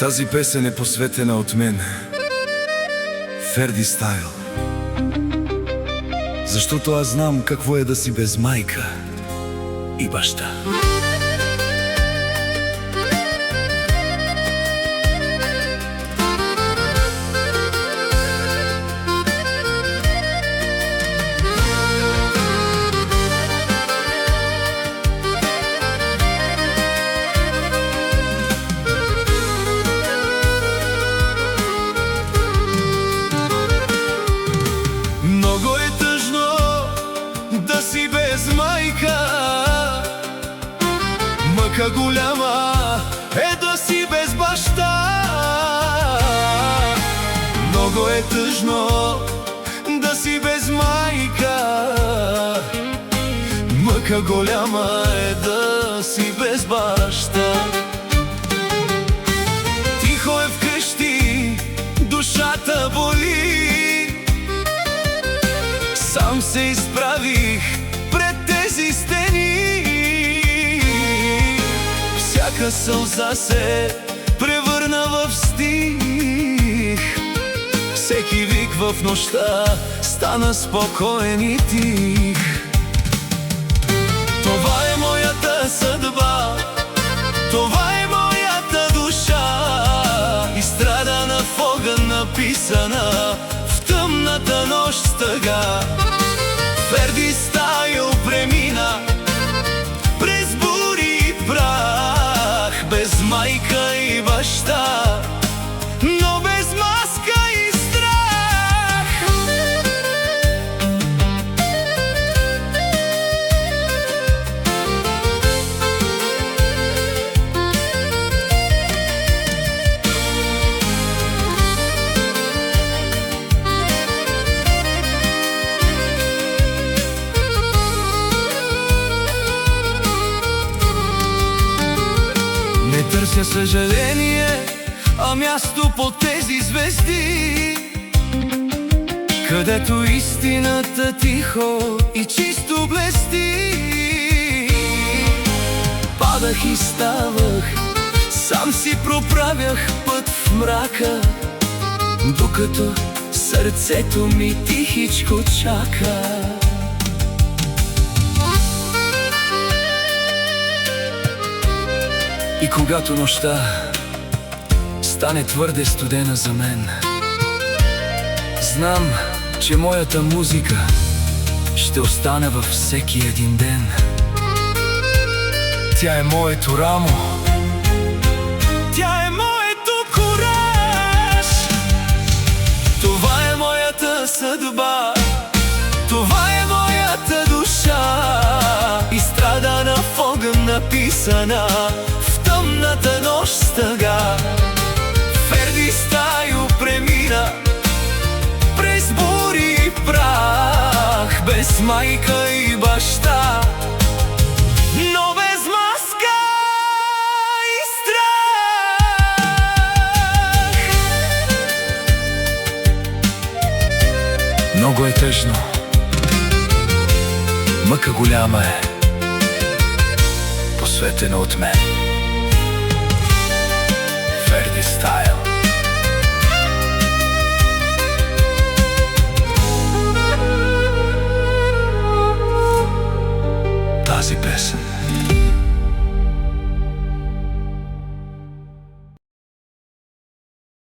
Тази песен е посветена от мен, Ферди Стайл. Защото аз знам какво е да си без майка и баща. Много е тъжно да си без майка, мъка голяма е да си без баща. Много е тъжно да си без майка, мъка голяма е да си без баща. Тихо е вкъщи, душата боли, сам се изправих пред тези стени. Всяка сълза се превърна в стих, всеки вик в нощта стана спокоен и тих. Това е моята съдба, това е моята душа, изстрадана в огън, написана в тъмната нощ с тъга. Ферди Стайл премина през бури и прах, без майка и баща, но без маска и страх. Не търся съжаление, а място по тези звезди, където истината тихо и чисто блести. Падах и ставах, сам си проправях път в мрака, докато сърцето ми тихичко чака. И когато нощта стане твърде студена за мен, знам, че моята музика ще остане във всеки един ден. Тя е моето рамо, тя е моето кураж. Това е моята съдба, това е моята душа, изстрадана в огън, написана в тъмната нощ с тъга. Ферди Стайл премина през бури и прах, без майка и баща, но без маска и страх. Много е тъжно, мъка голяма е, посветена от мен, Ферди Стайл. Тази песен